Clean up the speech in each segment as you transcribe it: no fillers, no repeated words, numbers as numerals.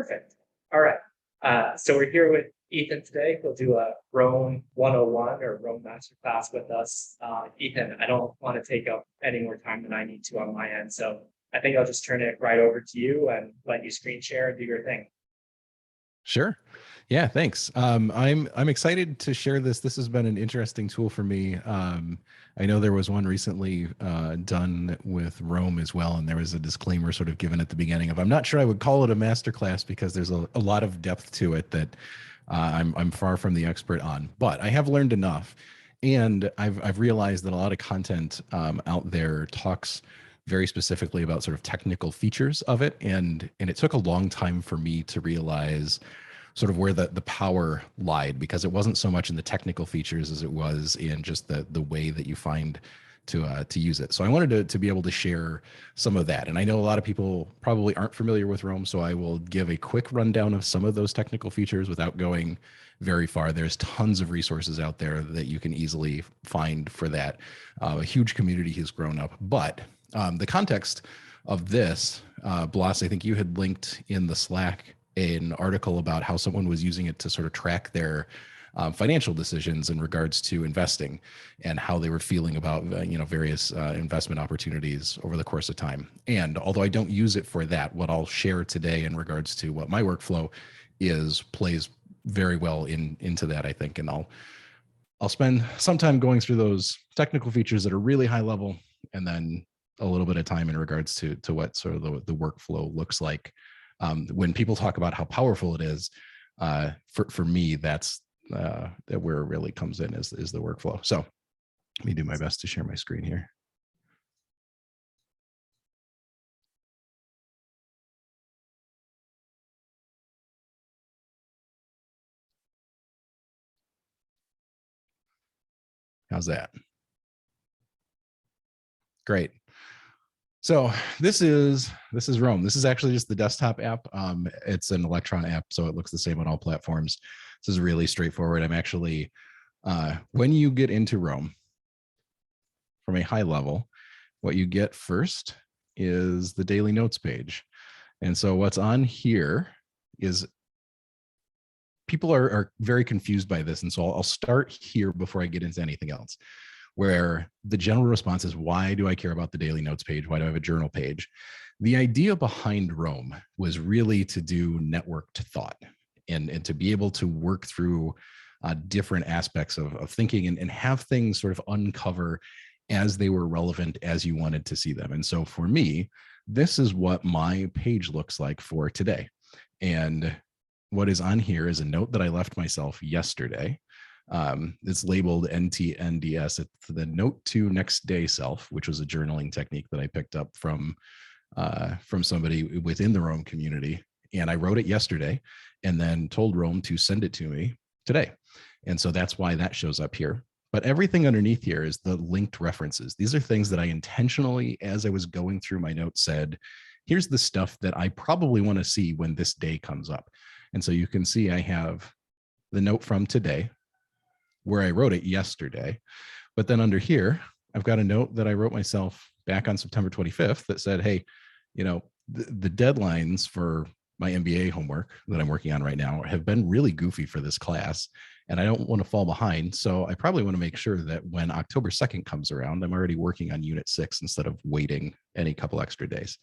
Perfect. All right. So we're here with Ethan today. He'll do a Rome 101 or Rome Masterclass with us. Ethan, I don't want to take up any more time than I need to on my end. So I think I'll just turn it right over to you and let you screen share and do your thing. Sure. Yeah, thanks. I'm excited to share this. This has been an interesting tool for me. I know there was one recently done with Rome as well, and there was a disclaimer sort of given at the beginning of, I'm not sure I would call it a masterclass because there's a lot of depth to it that I'm far from the expert on, but I have learned enough. And I've realized that a lot of content out there talks very specifically about sort of technical features of it. And it took a long time for me to realize sort of where the power lied, because it wasn't so much in the technical features as it was in just the way that you find to use it. So I wanted to be able to share some of that. And I know a lot of people probably aren't familiar with Rome, so I will give a quick rundown of some of those technical features without going very far. There's tons of resources out there that you can easily find for that. A huge community has grown up, but the context of this, Blas, I think you had linked in the Slack an article about how someone was using it to sort of track their financial decisions in regards to investing and how they were feeling about various investment opportunities over the course of time. And although I don't use it for that, what I'll share today in regards to what my workflow is plays very well into that, I think. And I'll spend some time going through those technical features that are really high level, and then a little bit of time in regards to what sort of the workflow looks like. When people talk about how powerful it is, for me, that's where it really comes in is the workflow. So let me do my best to share my screen here. How's that? Great. So this is Rome. This is actually just the desktop app. It's an Electron app, so it looks the same on all platforms. This is really straightforward. I'm actually, when you get into Rome from a high level, what you get first is the daily notes page. And so what's on here is, people are very confused by this. And so I'll start here before I get into anything else, where the general response is, why do I care about the daily notes page? Why do I have a journal page? The idea behind Rome was really to do networked thought and to be able to work through different aspects of thinking and have things sort of uncover as they were relevant as you wanted to see them. And so for me, this is what my page looks like for today. And what is on here is a note that I left myself yesterday. It's labeled NTNDS. It's the note to next day self, which was a journaling technique that I picked up from somebody within the Rome community. And I wrote it yesterday and then told Rome to send it to me today. And so that's why that shows up here. But everything underneath here is the linked references. These are things that I intentionally, as I was going through my notes, said, here's the stuff that I probably want to see when this day comes up. And so you can see I have the note from today, where I wrote it yesterday. But then under here, I've got a note that I wrote myself back on September 25th that said, hey, the deadlines for my MBA homework that I'm working on right now have been really goofy for this class, and I don't want to fall behind. So I probably want to make sure that when October 2nd comes around, I'm already working on Unit 6 instead of waiting any couple extra days.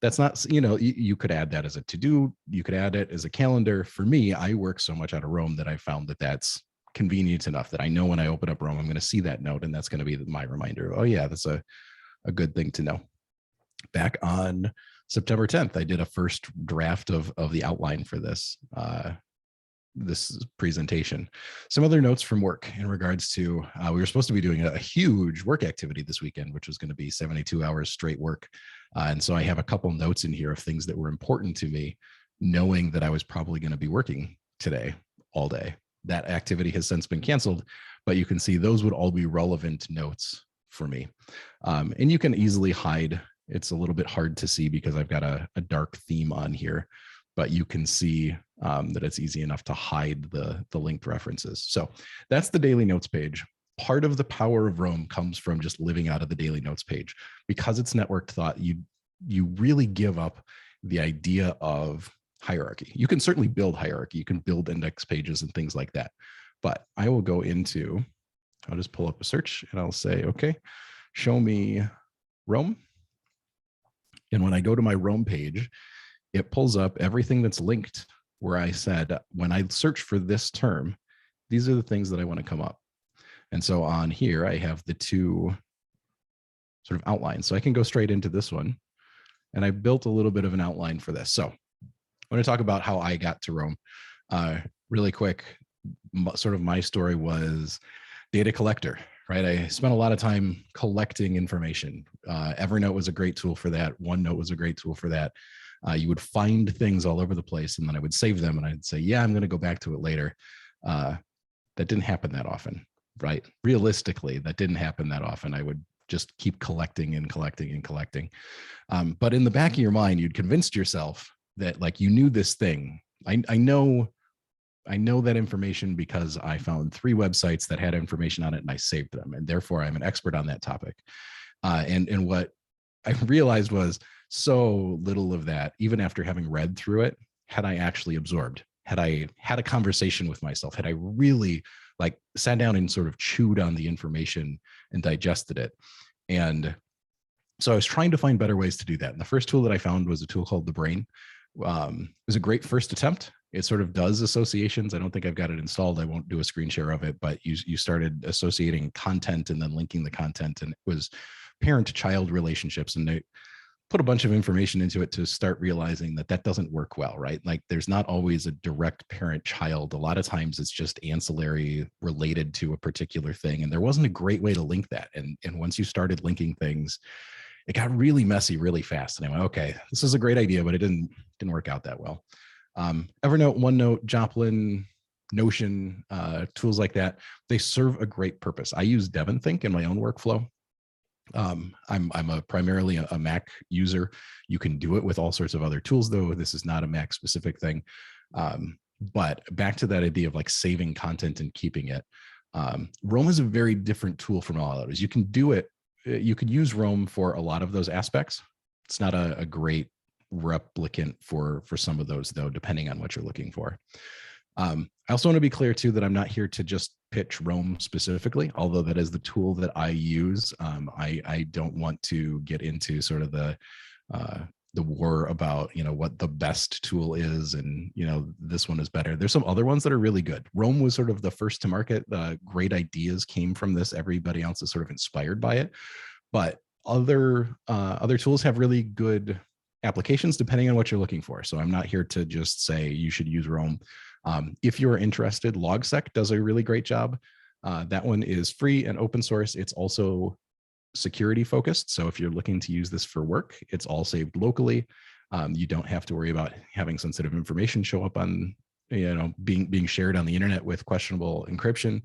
That's not, you could add that as a to-do, you could add it as a calendar. For me, I work so much out of Rome that I found that that's convenient enough that I know when I open up Rome, I'm going to see that note, and that's going to be my reminder. Oh yeah, that's a good thing to know. Back on September 10th, I did a first draft of the outline for this presentation. Some other notes from work in regards to, we were supposed to be doing a huge work activity this weekend, which was going to be 72 hours straight work. And so I have a couple notes in here of things that were important to me, knowing that I was probably going to be working today all day. That activity has since been canceled, but you can see those would all be relevant notes for me. And you can easily hide. It's a little bit hard to see because I've got a dark theme on here, but you can see that it's easy enough to hide the linked references. So that's the daily notes page. Part of the power of Rome comes from just living out of the daily notes page. Because it's networked thought, you really give up the idea of hierarchy. You can certainly build hierarchy. You can build index pages and things like that. But I will go into, I'll just pull up a search and I'll say, okay, show me Rome. And when I go to my Rome page, it pulls up everything that's linked where I said, when I search for this term, these are the things that I want to come up. And so on here, I have the two sort of outlines. So I can go straight into this one. And I built a little bit of an outline for this. So I want to talk about how I got to Rome really quick. Sort of my story was data collector, right? I spent a lot of time collecting information. Evernote was a great tool for that. OneNote was a great tool for that. You would find things all over the place, and then I would save them, and I'd say, yeah, I'm going to go back to it later. That didn't happen that often, right? Realistically, that didn't happen that often. I would just keep collecting and collecting and collecting. But in the back of your mind, you'd convinced yourself that like you knew this thing. I know that information because I found 3 websites that had information on it and I saved them. And therefore I'm an expert on that topic. And what I realized was so little of that, even after having read through it, had I actually absorbed, had I had a conversation with myself, had I really like sat down and sort of chewed on the information and digested it. And so I was trying to find better ways to do that. And the first tool that I found was a tool called The Brain. It was a great first attempt. It sort of does associations. I don't think I've got it installed. I won't do a screen share of it, but you started associating content and then linking the content, and it was parent-child relationships. And they put a bunch of information into it to start realizing that that doesn't work well, right? Like there's not always a direct parent-child. A lot of times it's just ancillary related to a particular thing. And there wasn't a great way to link that. And once you started linking things, it got really messy really fast. And I went, okay, this is a great idea, but it didn't work out that well. Evernote, OneNote, Joplin, Notion, tools like that, they serve a great purpose. I use DevonThink in my own workflow. I'm primarily a Mac user. You can do it with all sorts of other tools, though. This is not a Mac specific thing. But back to that idea of like saving content and keeping it. Rome is a very different tool from all others. You can do it. You could use Rome for a lot of those aspects. It's not a great replicant for some of those, though, depending on what you're looking for. I also want to be clear, too, that I'm not here to just pitch Rome specifically, although that is the tool that I use. I don't want to get into sort of the war about, what the best tool is and, this one is better. There's some other ones that are really good. Rome was sort of the first to market. Great ideas came from this. Everybody else is sort of inspired by it. But other tools have really good applications depending on what you're looking for. So I'm not here to just say you should use Rome. If you're interested, LogSec does a really great job. That one is free and open source. It's also security focused. So if you're looking to use this for work, it's all saved locally. You don't have to worry about having sensitive information show up on, being shared on the internet with questionable encryption.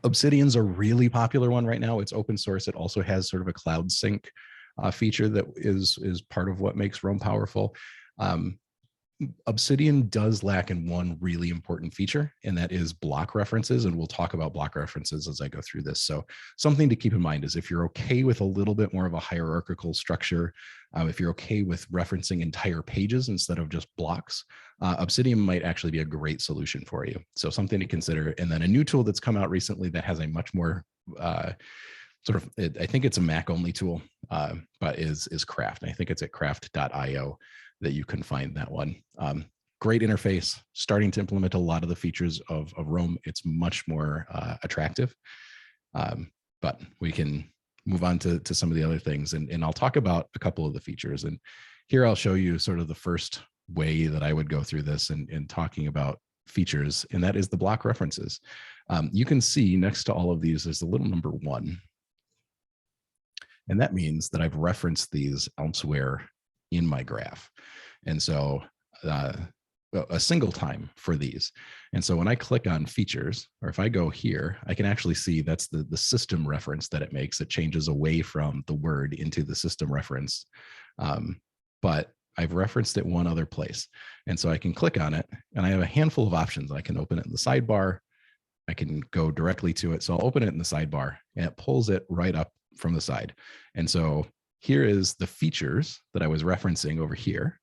Obsidian's a really popular one right now. It's open source. It also has sort of a cloud sync feature that is part of what makes Rome powerful. Obsidian does lack in one really important feature, and that is block references. And we'll talk about block references as I go through this. So something to keep in mind is if you're okay with a little bit more of a hierarchical structure, if you're okay with referencing entire pages instead of just blocks, Obsidian might actually be a great solution for you. So something to consider. And then a new tool that's come out recently that has a much more I think it's a Mac only tool, but is Craft. And I think it's at craft.io that you can find that one. Great interface, starting to implement a lot of the features of Rome. It's much more attractive, but we can move on to some of the other things. And I'll talk about a couple of the features. And here I'll show you sort of the first way that I would go through this and talking about features, and that is the block references. You can see next to all of these, there's a little number 1. And that means that I've referenced these elsewhere in my graph. And so a single time for these. And so when I click on features, or if I go here, I can actually see that's the system reference that it makes. It changes away from the word into the system reference. But I've referenced it one other place. And so I can click on it and I have a handful of options. I can open it in the sidebar. I can go directly to it. So I'll open it in the sidebar and it pulls it right up from the side. And so here is the features that I was referencing over here.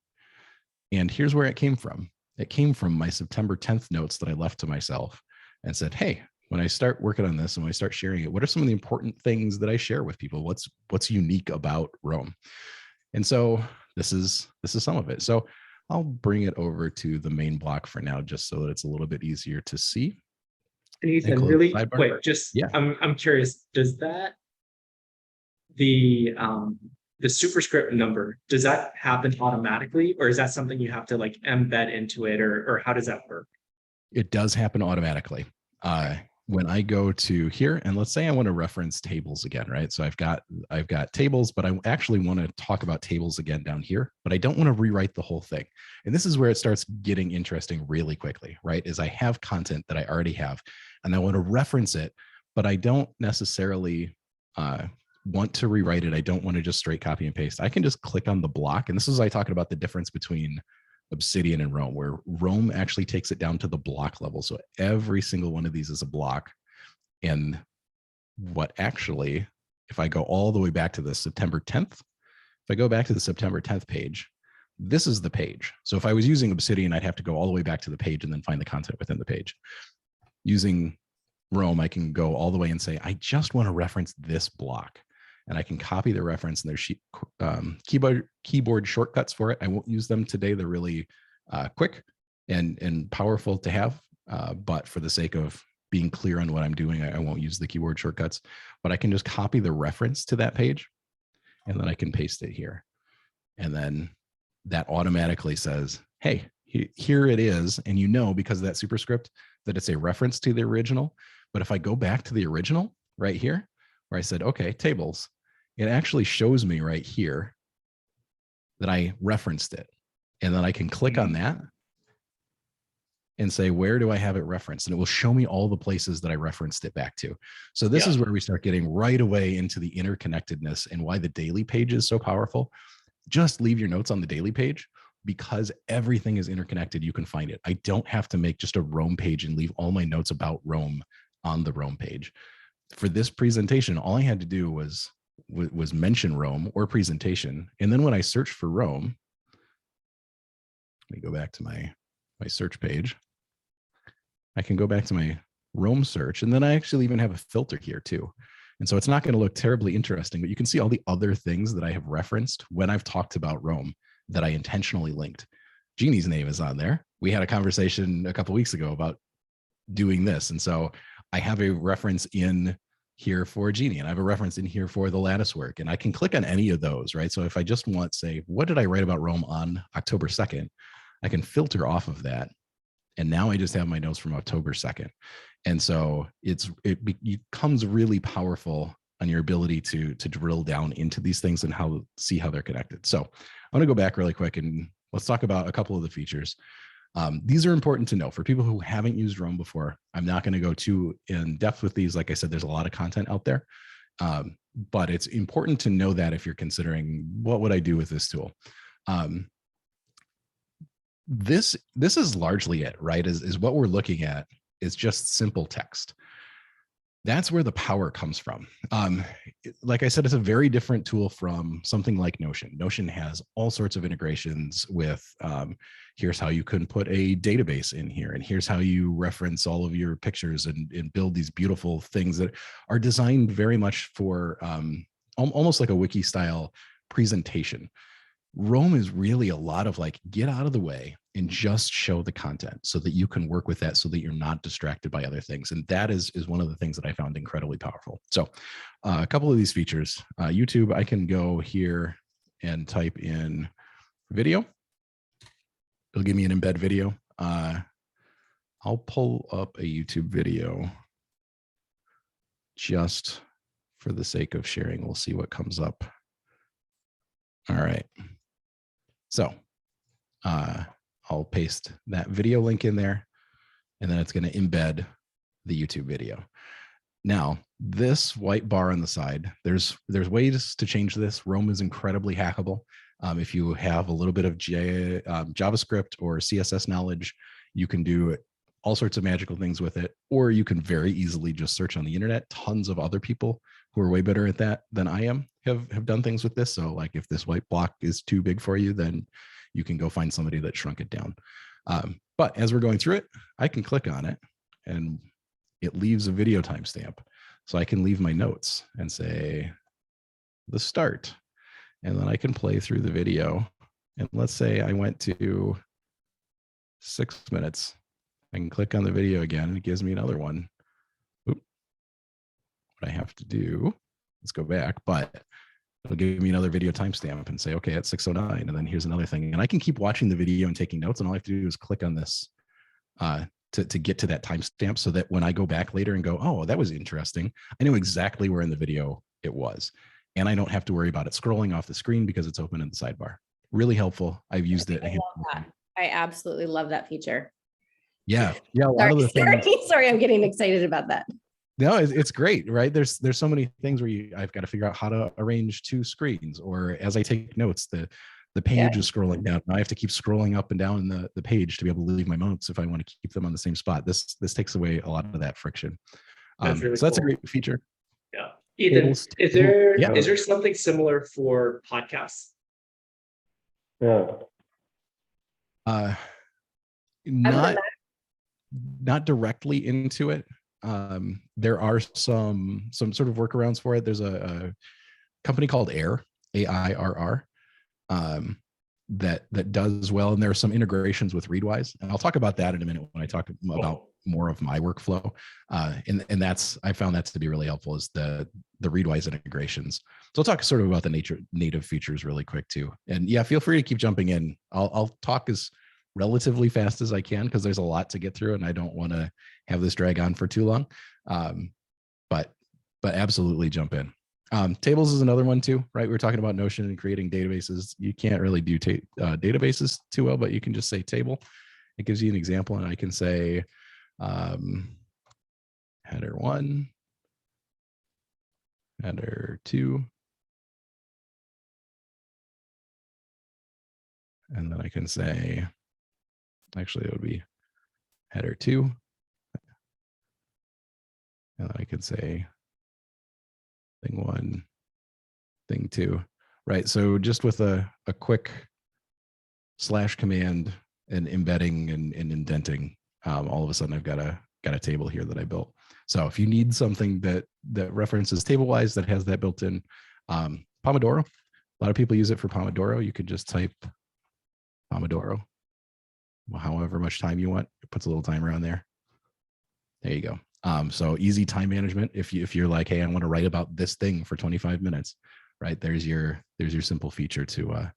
And here's where it came from. It came from my September 10th notes that I left to myself and said, hey, when I start working on this and when I start sharing it, what are some of the important things that I share with people? What's unique about Roam? And so this is some of it. So I'll bring it over to the main block for now, just so that it's a little bit easier to see. And And Ethan, close really the sidebar. quick, just Yeah. I'm curious, does that the superscript number, does that happen automatically, or is that something you have to like embed into it, or how does that work? It does happen automatically. When I go to here, and let's say I want to reference tables again, right? So I've got tables, but I actually want to talk about tables again down here, but I don't want to rewrite the whole thing. And this is where it starts getting interesting really quickly, right? Is I have content that I already have, and I want to reference it, but I don't necessarily want to rewrite it. I don't want to just straight copy and paste. I can just click on the block. And this is I talking about the difference between Obsidian and Roam, where Roam actually takes it down to the block level. So every single one of these is a block. And what actually, if I go all the way back to the September 10th, if I go back to the September 10th page, this is the page. So if I was using Obsidian, I'd have to go all the way back to the page and then find the content within the page. Using Roam, I can go all the way and say, I just want to reference this block. And I can copy the reference, and there's keyboard shortcuts for it. I won't use them today. They're really quick and powerful to have. But for the sake of being clear on what I'm doing, I won't use the keyboard shortcuts. But I can just copy the reference to that page, and then I can paste it here. And then that automatically says, hey, here it is. And you know, because of that superscript, that it's a reference to the original. But if I go back to the original right here, where I said, okay, tables, it actually shows me right here that I referenced it. And then I can click on that and say, where do I have it referenced? And it will show me all the places that I referenced it back to. So this is where we start getting right away into the interconnectedness and why the daily page is so powerful. Just leave your notes on the daily page, because everything is interconnected. You can find it. I don't have to make just a Roam page and leave all my notes about Roam on the Roam page. For this presentation, all I had to do was mention Roam or presentation. And then when I search for Roam, let me go back to my search page. I can go back to my Roam search, and then I actually even have a filter here too. And so it's not going to look terribly interesting, but you can see all the other things that I have referenced when I've talked about Roam that I intentionally linked. Jeannie's name is on there. We had a conversation a couple of weeks ago about doing this. And so I have a reference in here for Jeannie, and I have a reference in here for the Lattice work, and I can click on any of those, right? So if I just want, say, what did I write about Roam on October 2nd? I can filter off of that. And now I just have my notes from October 2nd. And so it becomes really powerful on your ability to drill down into these things and see how they're connected. So I'm going to go back really quick and let's talk about a couple of the features. These are important to know for people who haven't used Roam before. I'm not going to go too in depth with these. Like I said, there's a lot of content out there, but it's important to know that if you're considering what would I do with this tool. This is largely it, right? Is what we're looking at is just simple text. That's where the power comes from. Like I said, it's a very different tool from something like Notion. Notion has all sorts of integrations with, here's how you can put a database in here, and here's how you reference all of your pictures and build these beautiful things that are designed very much for almost like a wiki style presentation. Roam is really a lot of like, get out of the way and just show the content so that you can work with that so that you're not distracted by other things. And that is one of the things that I found incredibly powerful. So a couple of these features, YouTube, I can go here and type in video. It'll give me an embed video. I'll pull up a YouTube video just for the sake of sharing. We'll see what comes up. All right. So I'll paste that video link in there, and then it's going to embed the YouTube video. Now, this white bar on the side, there's ways to change this. Roam is incredibly hackable. If you have a little bit of JavaScript or CSS knowledge, you can do all sorts of magical things with it, or you can very easily just search on the internet. Tons of other people who are way better at that than I am have done things with this. So like if this white block is too big for you, then you can go find somebody that shrunk it down. But as we're going through it, I can click on it and it leaves a video timestamp. So I can leave my notes and say the start, and then I can play through the video. And let's say I went to 6 minutes. I can click on the video again and it gives me another one. Oop. What I have to do, let's go back, but it'll give me another video timestamp and say, okay, at 6:09, and then here's another thing. And I can keep watching the video and taking notes, and all I have to do is click on this to get to that timestamp, so that when I go back later and go, oh, that was interesting, I know exactly where in the video it was. And I don't have to worry about it scrolling off the screen because it's open in the sidebar. Really helpful. I've used it. I love that. I absolutely love that feature. Yeah. A lot of the things. Sorry, I'm getting excited about that. No, it's great, right? There's so many things where I've got to figure out how to arrange two screens, or as I take notes, the page is scrolling down. I have to keep scrolling up and down the page to be able to leave my notes if I want to keep them on the same spot. This takes away a lot of that friction. That's really so that's cool. a great feature. Yeah. Ethan, is there something similar for podcasts? Not directly into it. There are some sort of workarounds for it. There's a company called Air, AIRR, that does well, and there are some integrations with Readwise, and I'll talk about that in a minute when I talk about more of my workflow. And that's, I found that to be really helpful, is the Readwise integrations. So I'll talk sort of about the native features really quick too. And yeah, feel free to keep jumping in. I'll talk as relatively fast as I can because there's a lot to get through, and I don't want to have this drag on for too long. But absolutely jump in. Tables is another one too, right? We were talking about Notion and creating databases. You can't really do databases too well, but you can just say table. It gives you an example, and I can say header 1, header 2, and then I can say, actually it would be header 2, and then I can say thing 1, thing 2, right? So just with a quick slash command and embedding and indenting, all of a sudden I've got a table here that I built. So if you need something that references TableWise, that has that built in, Pomodoro, a lot of people use it for Pomodoro. You could just type Pomodoro, however much time you want. It puts a little timer on there. There you go. So easy time management. If you're like, hey, I want to write about this thing for 25 minutes, right? There's your simple feature to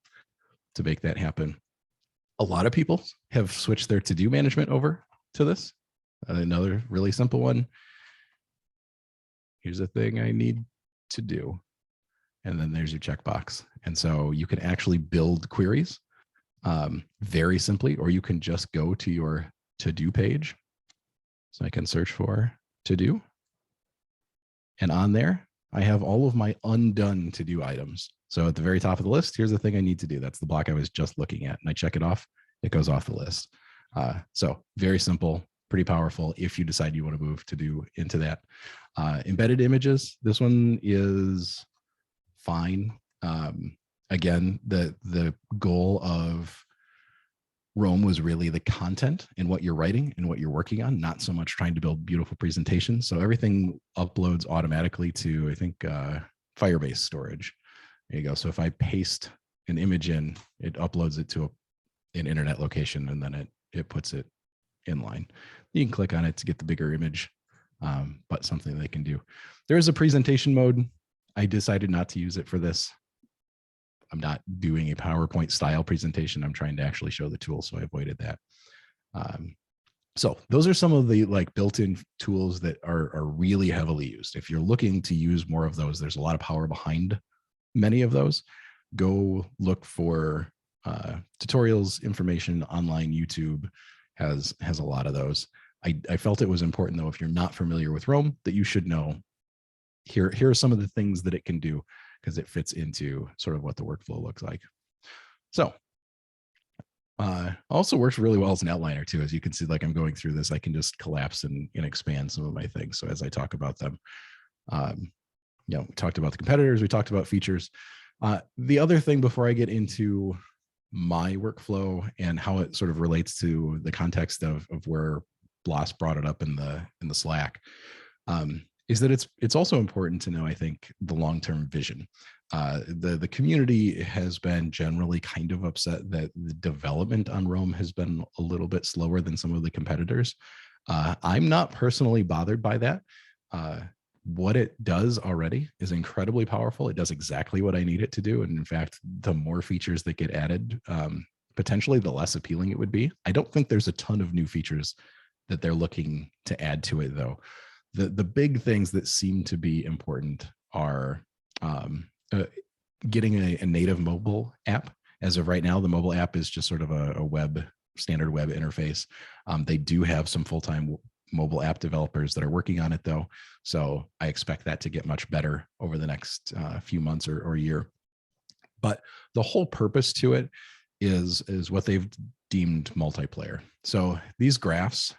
make that happen. A lot of people have switched their to-do management over to this. Another really simple one. Here's a thing I need to do. And then there's your checkbox. And so you can actually build queries very simply, or you can just go to your to-do page. So I can search for to-do. And on there, I have all of my undone to-do items. So at the very top of the list, here's the thing I need to do. That's the block I was just looking at. And I check it off, it goes off the list. So very simple, pretty powerful if you decide you want to move to-do into that. Embedded images, this one is fine. Again, the goal of Roam was really the content and what you're writing and what you're working on, not so much trying to build beautiful presentations. So everything uploads automatically to, I think, Firebase storage. There you go. So if I paste an image in, it uploads it to an internet location, and then it puts it in line. You can click on it to get the bigger image, but something they can do. There is a presentation mode. I decided not to use it for this. I'm not doing a PowerPoint style presentation. I'm trying to actually show the tool, so I avoided that. So those are some of the like built-in tools that are really heavily used. If you're looking to use more of those, there's a lot of power behind many of those. Go look for tutorials, information online. YouTube has a lot of those. I felt it was important though, if you're not familiar with Roam, that you should know here are some of the things that it can do, because it fits into sort of what the workflow looks like. So also works really well as an outliner too. As you can see, like I'm going through this, I can just collapse and expand some of my things. So as I talk about them, we talked about the competitors, we talked about features. The other thing before I get into my workflow and how it sort of relates to the context of where Bloss brought it up in the Slack, is that it's also important to know, I think, the long-term vision. The community has been generally kind of upset that the development on Roam has been a little bit slower than some of the competitors. I'm not personally bothered by that. What it does already is incredibly powerful. It does exactly what I need it to do. And in fact, the more features that get added, potentially the less appealing it would be. I don't think there's a ton of new features that they're looking to add to it, though. The big things that seem to be important are getting a native mobile app. As of right now, the mobile app is just sort of a standard web interface. They do have some full-time mobile app developers that are working on it, though. So I expect that to get much better over the next few months or year. But the whole purpose to it is what they've deemed multiplayer. So these graphs,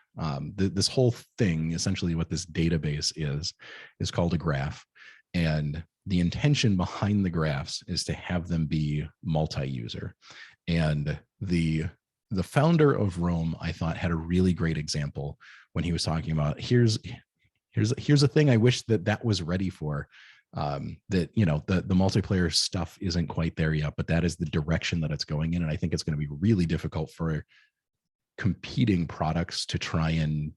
this whole thing, essentially what this database is called a graph. And the intention behind the graphs is to have them be multi-user. And the founder of Roam, I thought, had a really great example when he was talking about here's a thing I wish that was ready for. That, you know, the multiplayer stuff isn't quite there yet, but that is the direction that it's going in. And I think it's going to be really difficult for competing products to try and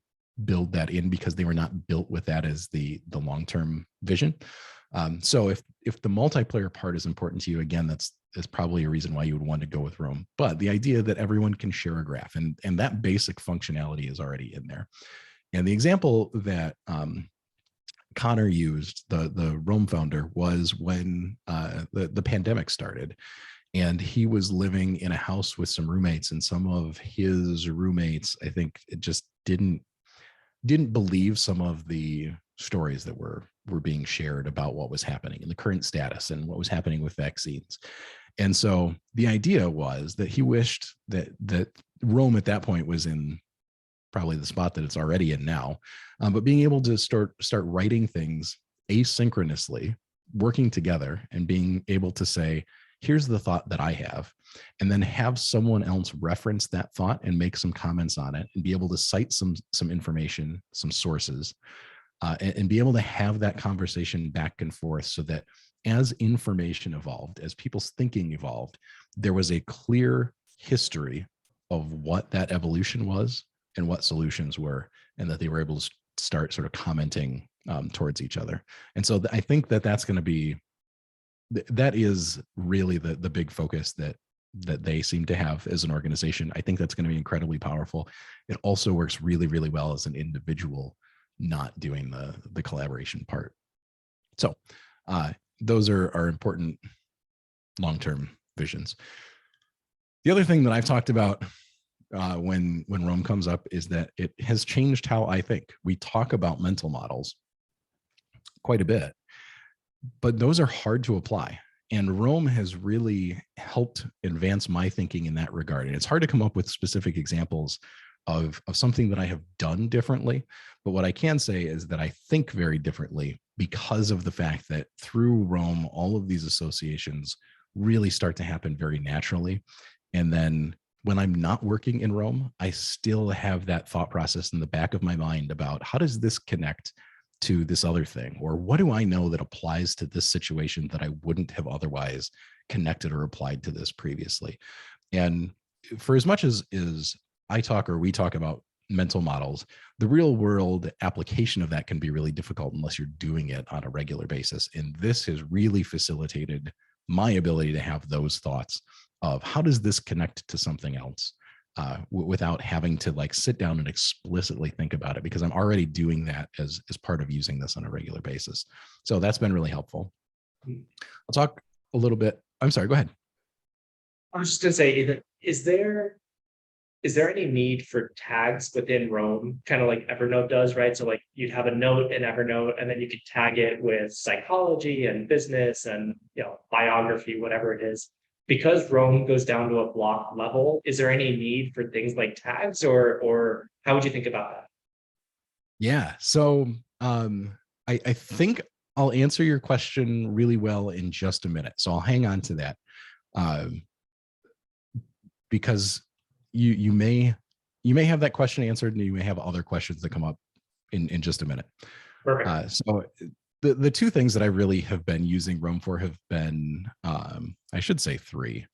build that in, because they were not built with that as the long-term vision. So if the multiplayer part is important to you, again, that's probably a reason why you would want to go with Roam. But the idea that everyone can share a graph and that basic functionality is already in there. And the example that Connor used, the Roam founder, was when the pandemic started. And he was living in a house with some roommates, and some of his roommates, I think, it just didn't believe some of the stories that were being shared about what was happening in the current status and what was happening with vaccines. And so the idea was that he wished that Roam at that point was in probably the spot that it's already in now, but being able to start writing things asynchronously, working together, and being able to say, here's the thought that I have, and then have someone else reference that thought and make some comments on it, and be able to cite some information, some sources, and be able to have that conversation back and forth, so that as information evolved, as people's thinking evolved, there was a clear history of what that evolution was and what solutions were, and that they were able to start sort of commenting towards each other. And so I think that's going to be, that is really the big focus that they seem to have as an organization. I think that's going to be incredibly powerful. It also works really, really well as an individual not doing the collaboration part. So those are important long-term visions. The other thing that I've talked about when Roam comes up is that it has changed how I think. We talk about mental models quite a bit, but those are hard to apply. And Roam has really helped advance my thinking in that regard. And it's hard to come up with specific examples of something that I have done differently. But what I can say is that I think very differently because of the fact that through Roam, all of these associations really start to happen very naturally. And then when I'm not working in Roam, I still have that thought process in the back of my mind about how does this connect to this other thing, or what do I know that applies to this situation that I wouldn't have otherwise connected or applied to this previously. And for as much as I talk or we talk about mental models, the real world application of that can be really difficult unless you're doing it on a regular basis. And this has really facilitated my ability to have those thoughts of how does this connect to something else, without having to like sit down and explicitly think about it, because I'm already doing that as part of using this on a regular basis. So that's been really helpful. I'll talk a little bit. I'm sorry, go ahead. I was just gonna say, is there any need for tags within Roam, kind of like Evernote does, right? So like you'd have a note in Evernote, and then you could tag it with psychology and business and, you know, biography, whatever it is. Because Roam goes down to a block level, is there any need for things like tags, or how would you think about that? Yeah. So I think I'll answer your question really well in just a minute. So I'll hang on to that. because you may have that question answered, and you may have other questions that come up in just a minute. Perfect. So the two things that I really have been using Roam for have been, I should say three.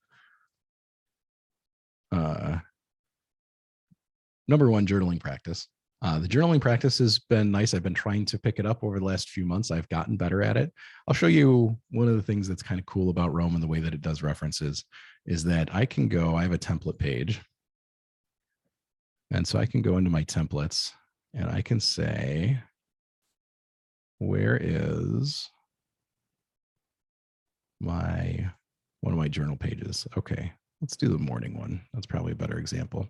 Number one, journaling practice. The journaling practice has been nice. I've been trying to pick it up over the last few months. I've gotten better at it. I'll show you one of the things that's kind of cool about Roam and the way that it does references is that I have a template page. And so I can go into my templates and I can say, where is one of my journal pages? Okay, let's do the morning one. That's probably a better example.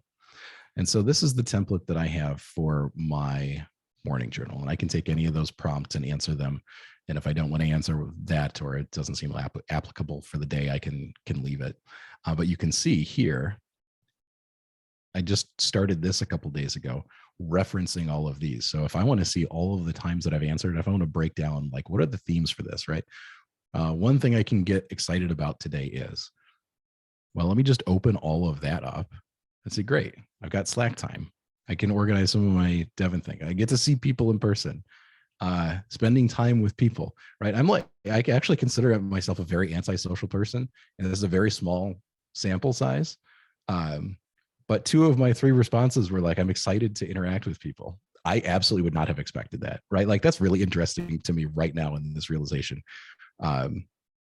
And so this is the template that I have for my morning journal. And I can take any of those prompts and answer them. And if I don't want to answer that, or it doesn't seem applicable for the day, I can leave it. But you can see here, I just started this a couple days ago, referencing all of these. So if I want to see all of the times that I've answered, if I want to break down, like, what are the themes for this, right? One thing I can get excited about today is, well, let me just open all of that up. I say, great, I've got Slack time. I can organize some of my Devon thing. I get to see people in person, spending time with people, right? I actually consider myself a very antisocial person, and this is a very small sample size. But two of my three responses were like, I'm excited to interact with people. I absolutely would not have expected that, right? Like, that's really interesting to me right now in this realization.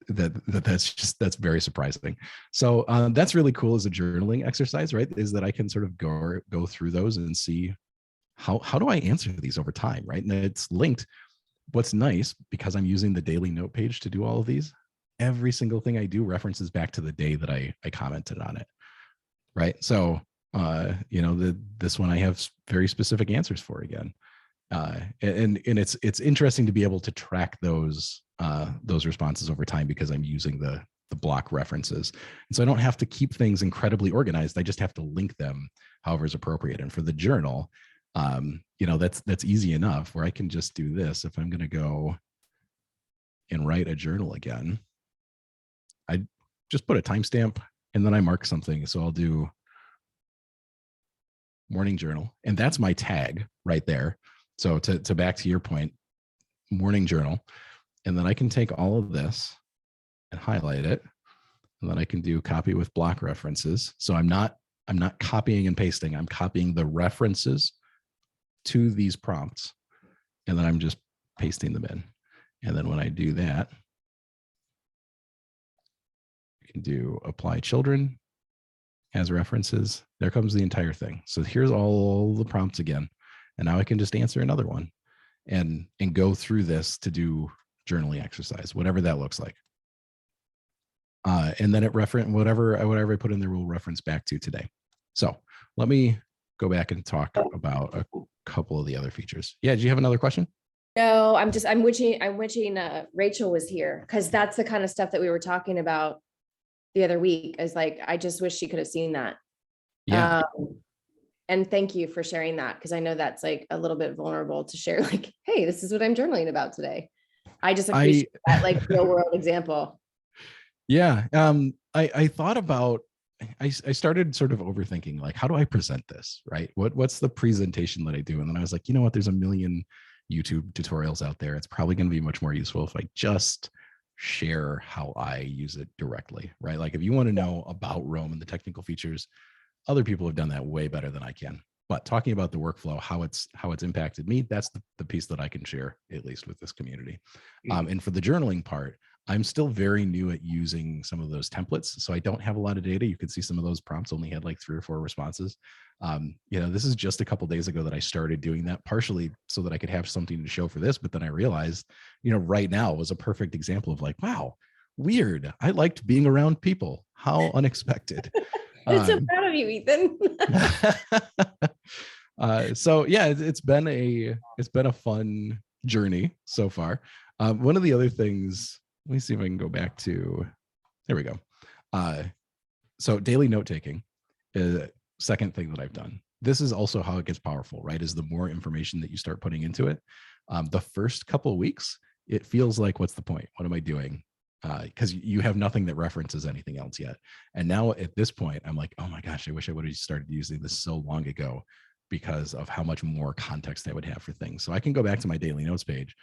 That's very surprising. So that's really cool as a journaling exercise, right? Is that I can sort of go through those and see how do I answer these over time, right? And it's linked. What's nice, because I'm using the daily note page to do all of these, every single thing I do references back to the day that I commented on it, right? So this one I have very specific answers for again. And it's interesting to be able to track those responses over time, because I'm using the block references. And so I don't have to keep things incredibly organized. I just have to link them however is appropriate. And for the journal, that's easy enough, where I can just do this. If I'm going to go and write a journal again, I just put a timestamp and then I mark something. So I'll do morning journal, and that's my tag right there. So to back to your point, morning journal, and then I can take all of this and highlight it, and then I can do copy with block references. So I'm not copying and pasting. I'm copying the references to these prompts, and then I'm just pasting them in. And then when I do that, I can do apply children as references. There comes the entire thing. So here's all the prompts again. And now I can just answer another one and go through this to do journaling exercise, whatever that looks like. And then it whatever I put in there will reference back to today. So let me go back and talk about a couple of the other features. Yeah, do you have another question? No, I'm wishing Rachel was here, because that's the kind of stuff that we were talking about the other week. Is like, I just wish she could have seen that. Yeah. And thank you for sharing that, because I know that's like a little bit vulnerable to share, like, hey, this is what I'm journaling about today. I just appreciate that, like, real world example. Yeah. I thought about, I started sort of overthinking, like, how do I present this, right? What's the presentation that I do? And then I was like, you know what, there's a million YouTube tutorials out there. It's probably going to be much more useful if I just share how I use it directly, right? Like, if you want to know about Roam and the technical features, other people have done that way better than I can. But talking about the workflow, how it's impacted me, that's the piece that I can share, at least with this community. And for the journaling part, I'm still very new at using some of those templates. So I don't have a lot of data. You can see some of those prompts only had like 3 or 4 responses. This is just a couple days ago that I started doing that, partially so that I could have something to show for this. But then I realized, right now was a perfect example of like, wow, weird. I liked being around people. How unexpected. I'm so proud of you, Ethan. So yeah, it's been a fun journey so far. One of the other things, let me see if I can go back to, there we go. So daily note taking is the second thing that I've done. This is also how it gets powerful, right? Is the more information that you start putting into it. The first couple of weeks, it feels like, what's the point? What am I doing? because you have nothing that references anything else yet. And now at this point, I'm like, oh my gosh, I wish I would have started using this so long ago because of how much more context I would have for things. So I can go back to my daily notes page,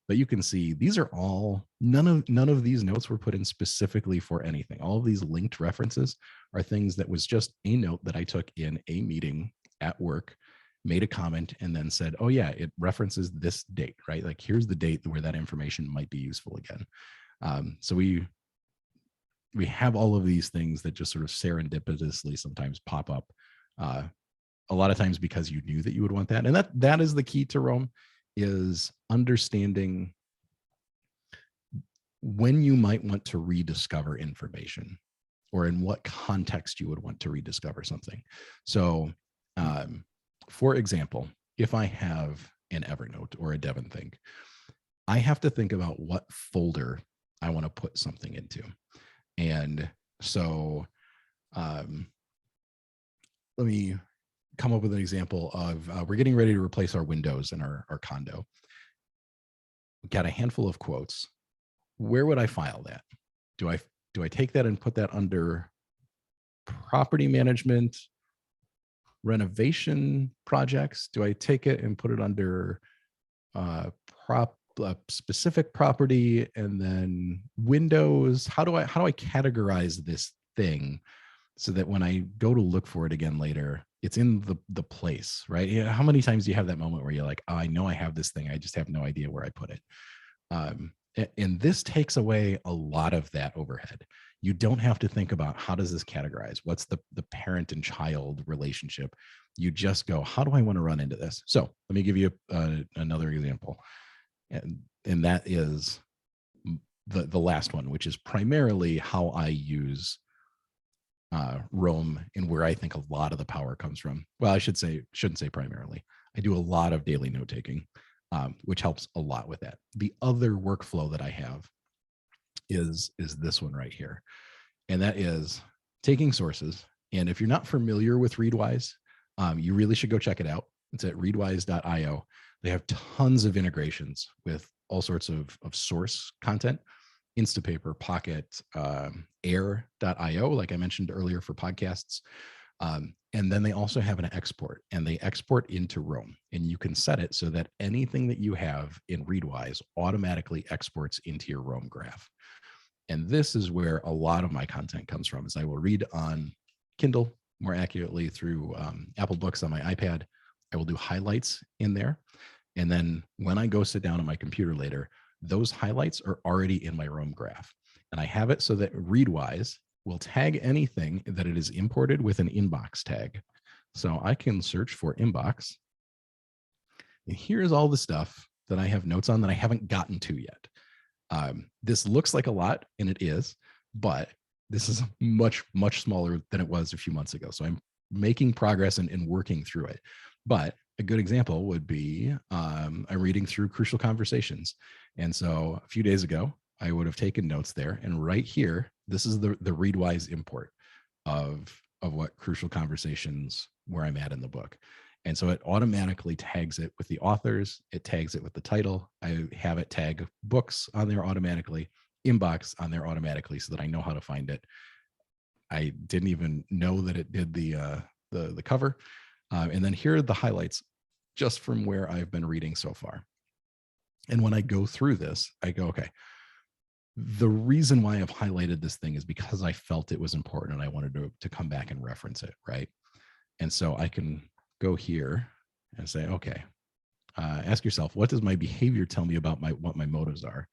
but you can see these are all, none of these notes were put in specifically for anything. All of these linked references are things that was just a note that I took in a meeting at work, made a comment, and then said, oh yeah, it references this date, right? Like here's the date where that information might be useful again. So we have all of these things that just sort of serendipitously sometimes pop up. A lot of times because you knew that you would want that. And that is the key to Rome, is understanding when you might want to rediscover information or in what context you would want to rediscover something. So for example, if I have an Evernote or a DevonThink, I have to think about what folder I want to put something into. And so let me come up with an example of we're getting ready to replace our windows in our condo. Got a handful of quotes. Where would I file that? Do I take that and put that under property management, renovation projects? Do I take it and put it under specific property and then windows? How do I categorize this thing so that when I go to look for it again later, it's in the place, right? You know, how many times do you have that moment where you're like, oh, I know I have this thing, I just have no idea where I put it. And this takes away a lot of that overhead. You don't have to think about how does this categorize? What's the parent and child relationship? You just go, how do I want to run into this? So let me give you another example. And that is the last one, which is primarily how I use Rome and where I think a lot of the power comes from. Well, shouldn't say primarily. I do a lot of daily note taking, which helps a lot with that. The other workflow that I have is this one right here. And that is taking sources. And if you're not familiar with Readwise, you really should go check it out. It's at readwise.io. They have tons of integrations with all sorts of source content. Instapaper, Pocket, air.io, like I mentioned earlier for podcasts. And then they also have an export, and they export into Rome. And you can set it so that anything that you have in Readwise automatically exports into your Rome graph. And this is where a lot of my content comes from, is I will read on Kindle, more accurately through Apple Books on my iPad. I will do highlights in there. And then when I go sit down on my computer later, those highlights are already in my Rome graph. And I have it so that Readwise will tag anything that it is imported with an inbox tag. So I can search for inbox. And here's all the stuff that I have notes on that I haven't gotten to yet. This looks like a lot, and it is, but this is much, much smaller than it was a few months ago. So I'm making progress and working through it. But a good example would be I'm reading through Crucial Conversations. And so a few days ago, I would have taken notes there. And right here, this is the Readwise import of what Crucial Conversations, where I'm at in the book. And so it automatically tags it with the authors. It tags it with the title. I have it tag books on there automatically, inbox on there automatically, so that I know how to find it. I didn't even know that it did the cover. And then here are the highlights just from where I've been reading so far. And when I go through this, I go, okay, the reason why I've highlighted this thing is because I felt it was important and I wanted to come back and reference it, right? And so I can go here and say, okay, ask yourself, what does my behavior tell me about what my motives are?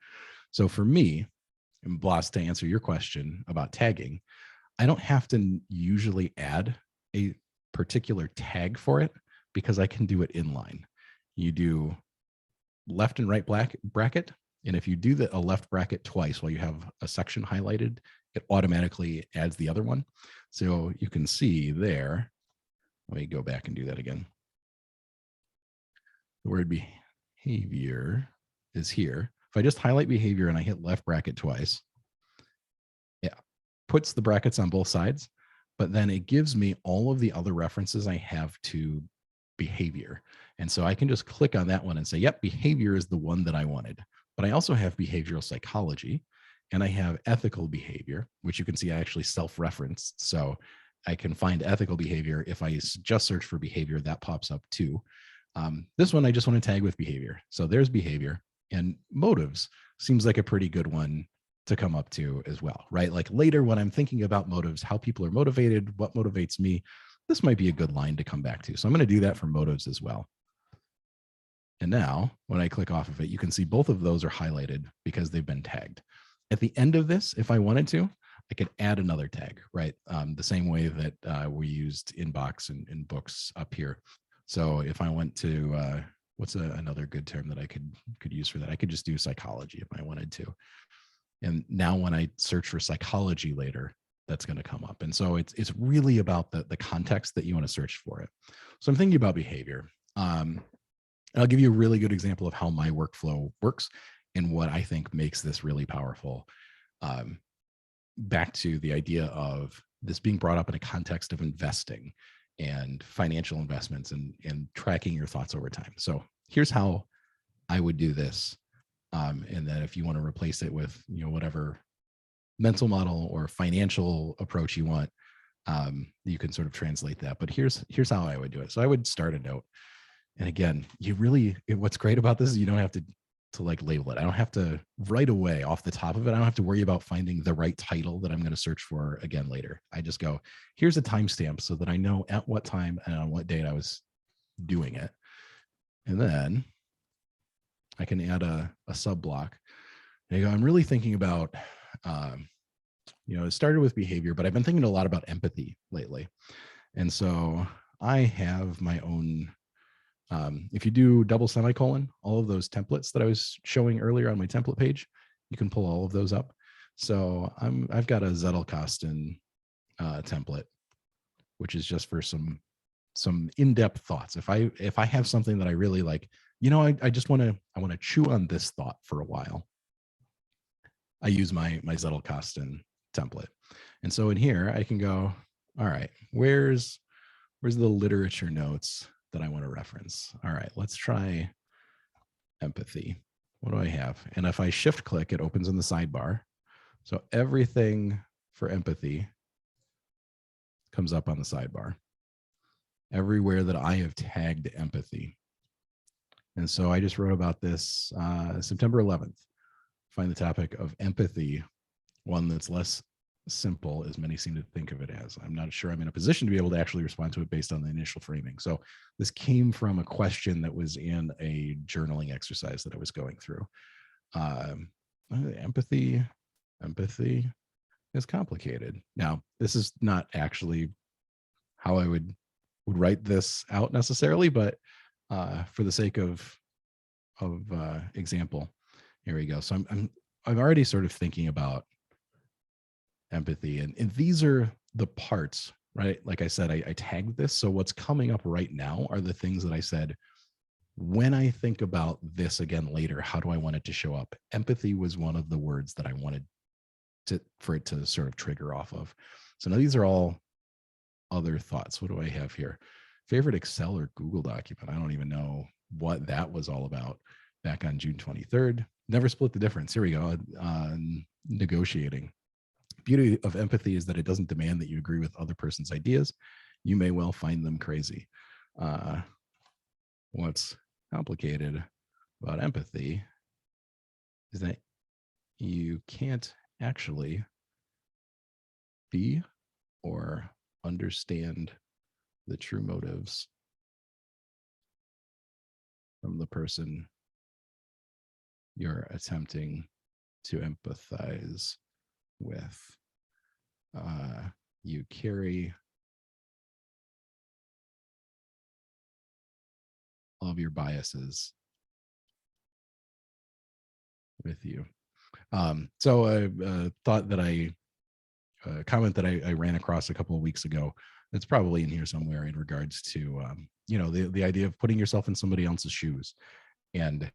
So for me, and Blas, to answer your question about tagging, I don't have to usually add a particular tag for it because I can do it inline. You do left and right bracket. And if you do a left bracket twice while you have a section highlighted, it automatically adds the other one. So you can see there, let me go back and do that again. The word behavior is here. If I just highlight behavior and I hit left bracket twice, yeah, puts the brackets on both sides, but then it gives me all of the other references I have to behavior. And so I can just click on that one and say, yep, behavior is the one that I wanted. But I also have behavioral psychology. and I have ethical behavior, which you can see I actually self-referenced. So I can find ethical behavior. If I just search for behavior, that pops up too. This one, I just want to tag with behavior. So there's behavior, and motives seems like a pretty good one to come up to as well, right? Like later when I'm thinking about motives, how people are motivated, what motivates me, this might be a good line to come back to. So I'm going to do that for motives as well. And now when I click off of it, you can see both of those are highlighted because they've been tagged. At the end of this, if I wanted to, I could add another tag, right? The same way that we used inbox and books up here. So if I went to, what's another good term that I could use for that? I could just do psychology if I wanted to. And now when I search for psychology later, that's going to come up. And so it's really about the context that you want to search for it. So I'm thinking about behavior. I'll give you a really good example of how my workflow works and what I think makes this really powerful. Back to the idea of this being brought up in a context of investing and financial investments and tracking your thoughts over time. So here's how I would do this. And then if you want to replace it with, whatever mental model or financial approach you want, you can sort of translate that. But here's how I would do it. So I would start a note. And again, what's great about this is you don't have to like label it. I don't have to right away off the top of it. I don't have to worry about finding the right title that I'm going to search for again later. I just go, here's a timestamp so that I know at what time and on what date I was doing it. And then I can add a sub block. And I go, I'm really thinking about, it started with behavior, but I've been thinking a lot about empathy lately. And so I have my own, if you do double semicolon, all of those templates that I was showing earlier on my template page, you can pull all of those up. So I've got a Zettelkasten template, which is just for some in-depth thoughts. If I have something that I really like, I just want to chew on this thought for a while, I use my Zettelkasten template. And so in here, I can go, all right, where's the literature notes that I want to reference? All right, let's try empathy. What do I have? And if I shift click, it opens in the sidebar. So everything for empathy comes up on the sidebar. Everywhere that I have tagged empathy. And so I just wrote about this September 11th. Find the topic of empathy, one that's less simple as many seem to think of it as. I'm not sure I'm in a position to be able to actually respond to it based on the initial framing. So this came from a question that was in a journaling exercise that I was going through. Empathy is complicated. Now, this is not actually how I would write this out necessarily, but for the sake of example, here we go. So I'm already sort of thinking about empathy, and these are the parts, right? Like I said, I tagged this. So what's coming up right now are the things that I said, when I think about this again later, how do I want it to show up? Empathy was one of the words that I wanted for it to sort of trigger off of. So now these are all other thoughts. What do I have here? Favorite Excel or Google document? I don't even know what that was all about back on June 23rd. Never split the difference. Here we go. Negotiating. Beauty of empathy is that it doesn't demand that you agree with other person's ideas. You may well find them crazy. What's complicated about empathy is that you can't actually be or understand the true motives from the person you're attempting to empathize with. You carry all of your biases with you. So a thought that a comment that I ran across a couple of weeks ago, that's probably in here somewhere in regards to, the idea of putting yourself in somebody else's shoes. And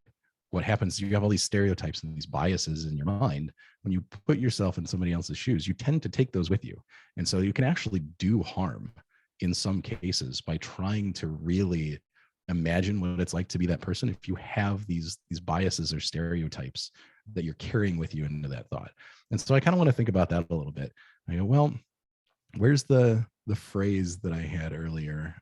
what happens, you have all these stereotypes and these biases in your mind. When you put yourself in somebody else's shoes, you tend to take those with you. And so you can actually do harm in some cases by trying to really imagine what it's like to be that person if you have these biases or stereotypes that you're carrying with you into that thought. And so I kind of want to think about that a little bit. I go, well, where's the phrase that I had earlier?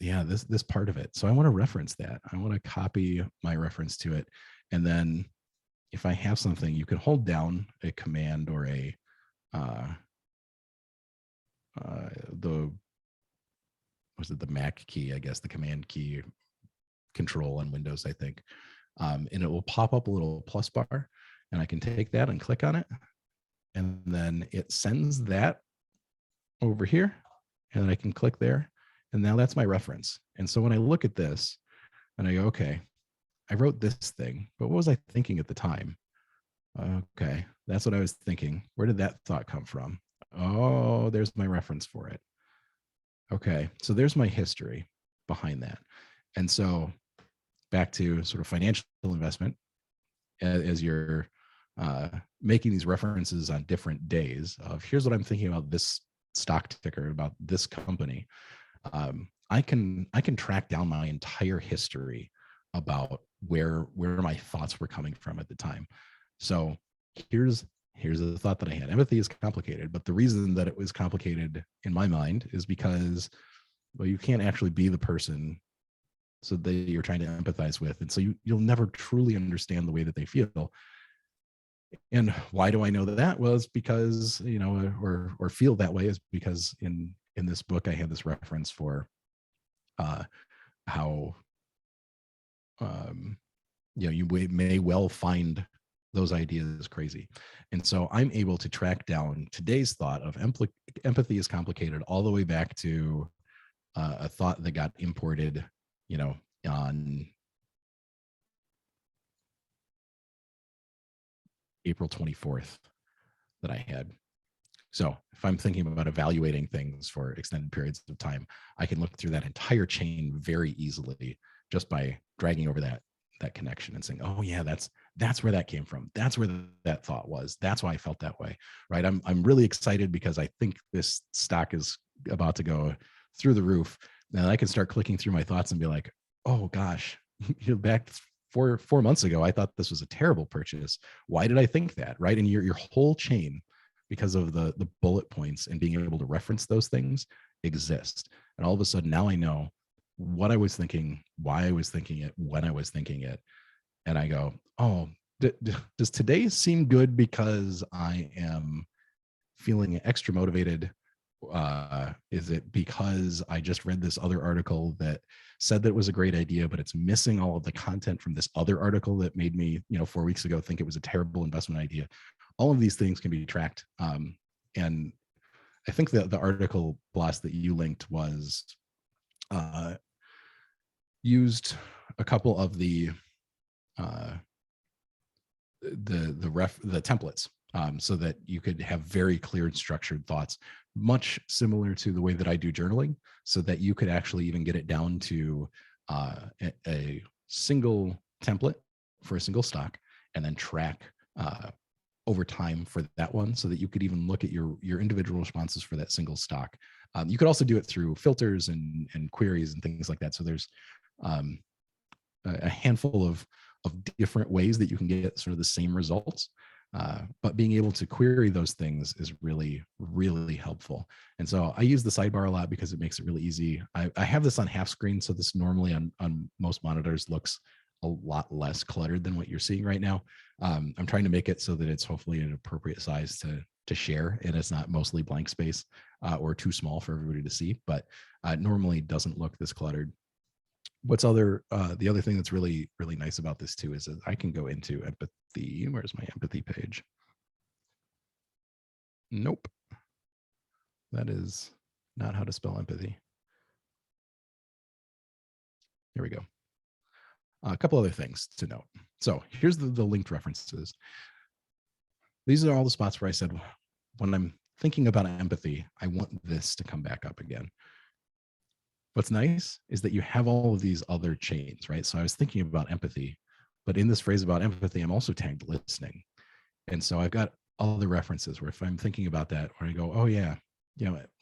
Yeah, this part of it. So I want to reference that. I want to copy my reference to it. And then if I have something, you can hold down a command or a the Mac key, I guess, the command key control on Windows, I think. And it will pop up a little plus bar, and I can take that and click on it. And then it sends that over here, and then I can click there. And now that's my reference. And so when I look at this and I go, okay, I wrote this thing, but what was I thinking at the time? Okay, that's what I was thinking. Where did that thought come from? Oh, there's my reference for it. Okay, so there's my history behind that. And so back to sort of financial investment, as you're making these references on different days of here's what I'm thinking about this stock ticker, about this company. I can track down my entire history about where my thoughts were coming from at the time. So here's the thought that I had. Empathy is complicated, but the reason that it was complicated in my mind is because, well, you can't actually be the person so that you're trying to empathize with, and so you'll never truly understand the way that they feel. And why do I know that? Well, it's because, or feel that way, is because in this book I have this reference for how you may well find those ideas crazy. And so I'm able to track down today's thought of empathy is complicated all the way back to a thought that got imported, on April 24th that I had. So if I'm thinking about evaluating things for extended periods of time, I can look through that entire chain very easily just by dragging over that connection and saying, oh yeah, that's where that came from. That's where that thought was. That's why I felt that way, right? I'm really excited because I think this stock is about to go through the roof. And I can start clicking through my thoughts and be like, oh gosh, back 4 months ago, I thought this was a terrible purchase. Why did I think that, right? And your whole chain, because of the bullet points and being able to reference those things, exist. And all of a sudden now I know what I was thinking, why I was thinking it, when I was thinking it. And I go, oh, does today seem good because I am feeling extra motivated? Is it because I just read this other article that said that it was a great idea, but it's missing all of the content from this other article that made me, 4 weeks ago, think it was a terrible investment idea? All of these things can be tracked. And I think that the article blast that you linked was used a couple of the templates, so that you could have very clear and structured thoughts, much similar to the way that I do journaling, so that you could actually even get it down to a single template for a single stock, and then track over time for that one, so that you could even look at your individual responses for that single stock. You could also do it through filters and queries and things like that. So there's a handful of different ways that you can get sort of the same results. But being able to query those things is really, really helpful. And so I use the sidebar a lot because it makes it really easy. I have this on half screen, so this normally on most monitors looks a lot less cluttered than what you're seeing right now. I'm trying to make it so that it's hopefully an appropriate size to share, and it's not mostly blank space or too small for everybody to see, but normally doesn't look this cluttered. The other thing that's really, really nice about this too is that I can go into empathy. Where's my empathy page? Nope. That is not how to spell empathy. Here we go. A couple other things to note. So here's the linked references. These are all the spots where I said, when I'm thinking about empathy, I want this to come back up again. What's nice is that you have all of these other chains, right? So I was thinking about empathy, but in this phrase about empathy, I'm also tagged listening. And so I've got other references where if I'm thinking about that, where I go, oh yeah,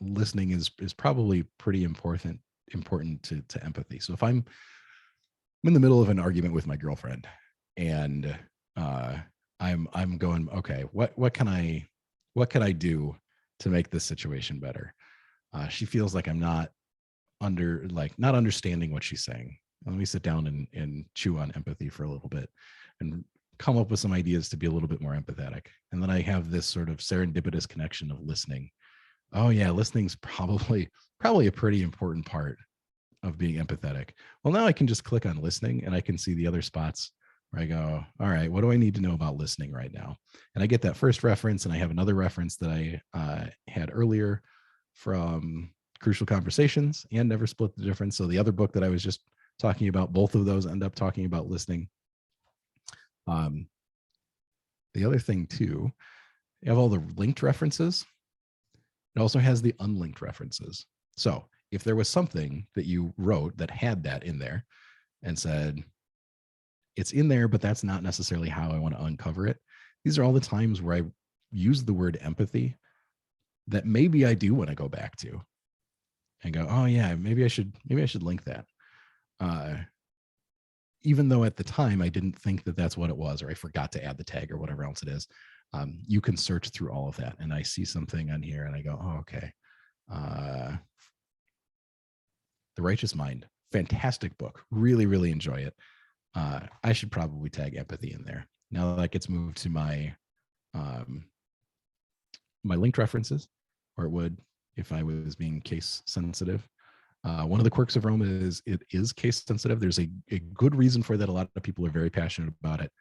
listening is probably pretty important to empathy. So if I'm in the middle of an argument with my girlfriend and I'm going, okay, what can I do to make this situation better? She feels like I'm not understanding what she's saying. Let me sit down and chew on empathy for a little bit and come up with some ideas to be a little bit more empathetic. And then I have this sort of serendipitous connection of listening. Oh yeah, listening's probably a pretty important part of being empathetic. Well, now I can just click on listening and I can see the other spots where I go, all right, what do I need to know about listening right now? And I get that first reference, and I have another reference that I had earlier from Crucial Conversations and Never Split the Difference. So the other book that I was just talking about, both of those end up talking about listening. The other thing too, you have all the linked references. It also has the unlinked references. So if there was something that you wrote that had that in there and said, it's in there, but that's not necessarily how I want to uncover it. These are all the times where I use the word empathy that maybe I do want to go back to and go, oh yeah, maybe I should link that. Even though at the time I didn't think that that's what it was, or I forgot to add the tag or whatever else it is. You can search through all of that, and I see something on here and I go, oh, okay. The Righteous Mind, fantastic book. Really, really enjoy it. I should probably tag empathy in there. Now that gets moved to my my linked references, or it would if I was being case sensitive. One of the quirks of Rome is it is case sensitive. There's a good reason for that. A lot of people are very passionate about it.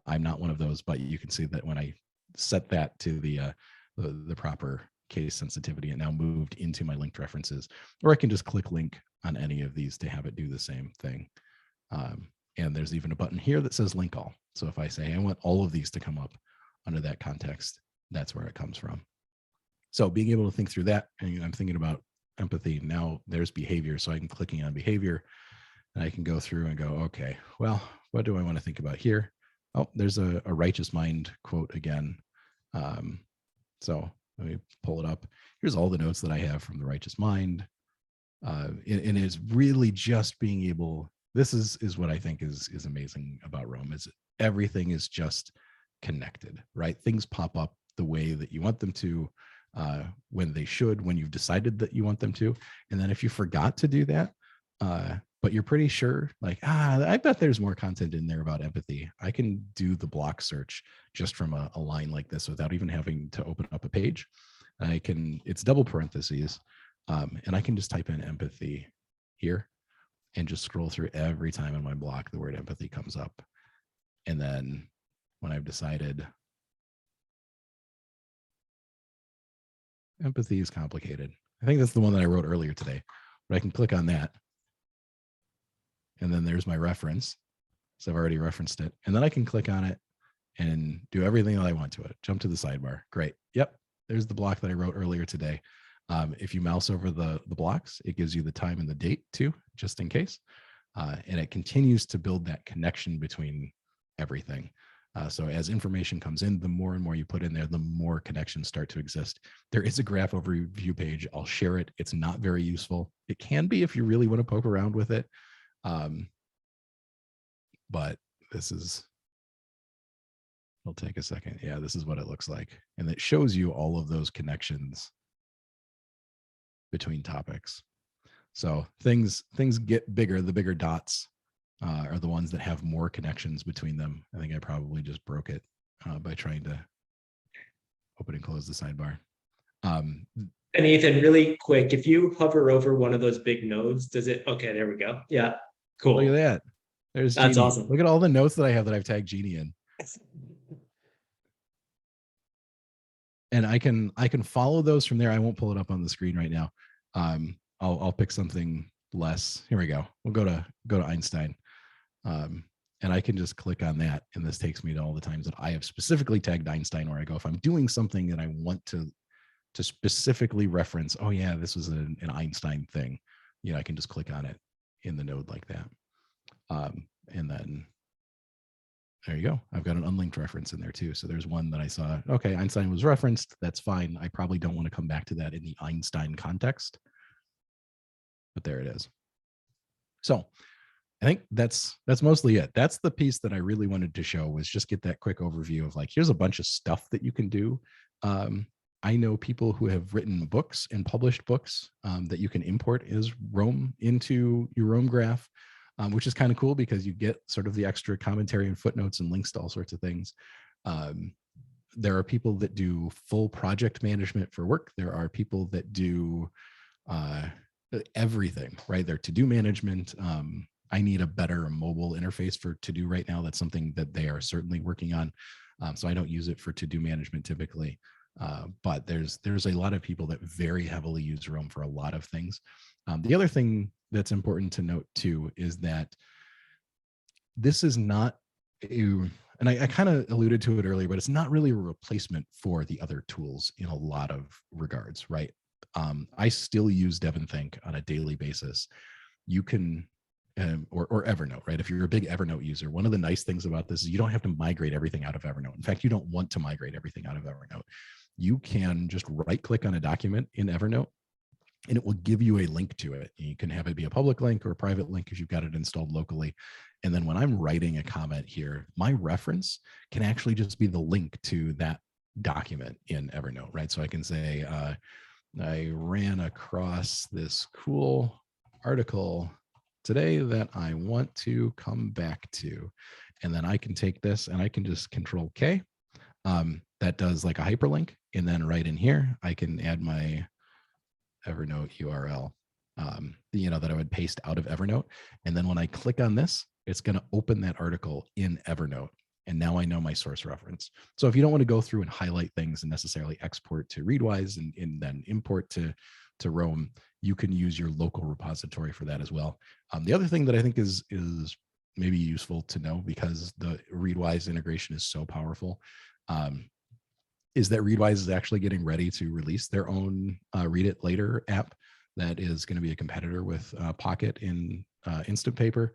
I'm not one of those, but you can see that when I set that to the proper case sensitivity, it now moved into my linked references, or I can just click link on any of these to have it do the same thing. And there's even a button here that says link all. So if I say I want all of these to come up under that context, that's where it comes from. So being able to think through that, and I'm thinking about empathy. Now there's behavior. So I can clicking on behavior and I can go through and go, okay, well, what do I want to think about here? Oh, there's a Righteous Mind quote again. So let me pull it up. Here's all the notes that I have from the Righteous Mind. And it's really just being able, this is what I think is amazing about Rome, is everything is just connected, right? Things pop up the way that you want them to, when they should, when you've decided that you want them to. And then if you forgot to do that, but you're pretty sure, like, I bet there's more content in there about empathy, I can do the block search just from a line like this without even having to open up a page. It's double parentheses, and I can just type in empathy here and just scroll through every time in my block the word empathy comes up. And then when I've decided empathy is complicated, I think that's the one that I wrote earlier today, but I can click on that. And then there's my reference. So I've already referenced it. And then I can click on it and do everything that I want to it. Jump to the sidebar. Great. Yep. There's the block that I wrote earlier today. If you mouse over the blocks, it gives you the time and the date too, just in case. And it continues to build that connection between everything. So as information comes in, the more and more you put in there, the more connections start to exist. There is a graph overview page. I'll share it. It's not very useful. It can be if you really want to poke around with it. But this is, it'll take a second. Yeah, this is what it looks like. And it shows you all of those connections between topics. So things get bigger. The bigger dots are the ones that have more connections between them. I think I probably just broke it by trying to open and close the sidebar. And Ethan, really quick, if you hover over one of those big nodes, does it? Okay, there we go. Yeah, cool. Look at that. There's That's Jeannie. awesome. Look at all the notes that I have that I've tagged Jeannie in. And I can follow those from there. I won't pull it up on the screen right now. I'll pick something less. Here we go. We'll go to Einstein. And I can just click on that. And this takes me to all the times that I have specifically tagged Einstein, where I go, if I'm doing something that I want to specifically reference, oh yeah, this was an Einstein thing. You know, I can just click on it in the node like that. And then there you go. I've got an unlinked reference in there too. So there's one that I saw, okay, Einstein was referenced. That's fine. I probably don't want to come back to that in the Einstein context, but there it is. So I think that's mostly it. That's the piece that I really wanted to show, was just get that quick overview of like, here's a bunch of stuff that you can do. I know people who have written books and published books that you can import as Roam into your Roam graph, which is kind of cool because you get sort of the extra commentary and footnotes and links to all sorts of things. There are people that do full project management for work. There are people that do everything, right? Their to-do management. I need a better mobile interface for to-do right now. That's something that they are certainly working on. So I don't use it for to-do management typically. But there's a lot of people that very heavily use Roam for a lot of things. The other thing that's important to note too is that this is not and I kind of alluded to it earlier, but it's not really a replacement for the other tools in a lot of regards, right? I still use DevonThink on a daily basis. You can or Evernote, right? If you're a big Evernote user, one of the nice things about this is you don't have to migrate everything out of Evernote. In fact, you don't want to migrate everything out of Evernote. You can just right click on a document in Evernote and it will give you a link to it. You can have it be a public link or a private link if you've got it installed locally. And then when I'm writing a comment here, my reference can actually just be the link to that document in Evernote, right? So I can say, I ran across this cool article today that I want to come back to. And then I can take this and I can just Control K. That does like a hyperlink. And then right in here, I can add my Evernote URL, that I would paste out of Evernote. And then when I click on this, it's going to open that article in Evernote. And now I know my source reference. So if you don't want to go through and highlight things and necessarily export to Readwise and then import to Roam, you can use your local repository for that as well. The other thing that I think is maybe useful to know, because the Readwise integration is so powerful, is that Readwise is actually getting ready to release their own Read It Later app that is going to be a competitor with Pocket in Instant Paper.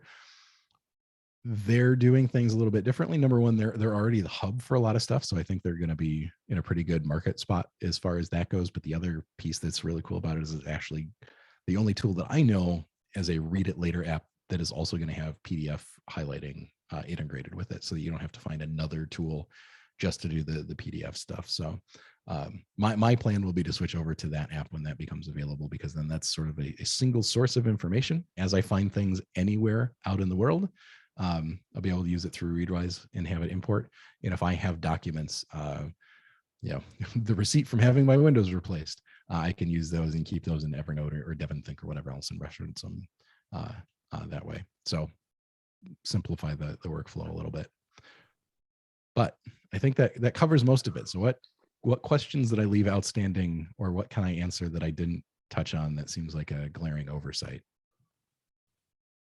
They're doing things a little bit differently. Number one, they're already the hub for a lot of stuff, so I think they're going to be in a pretty good market spot as far as that goes. But the other piece that's really cool about it is it's actually the only tool that I know as a Read It Later app that is also going to have PDF highlighting integrated with it, so that you don't have to find another tool just to do the PDF stuff. So my plan will be to switch over to that app when that becomes available, because then that's sort of a single source of information. As I find things anywhere out in the world, I'll be able to use it through Readwise and have it import. And if I have documents, the receipt from having my windows replaced, I can use those and keep those in Evernote or DevonThink or whatever else and reference them that way. So simplify the workflow a little bit. But I think that covers most of it. So what questions did I leave outstanding, or what can I answer that I didn't touch on that seems like a glaring oversight?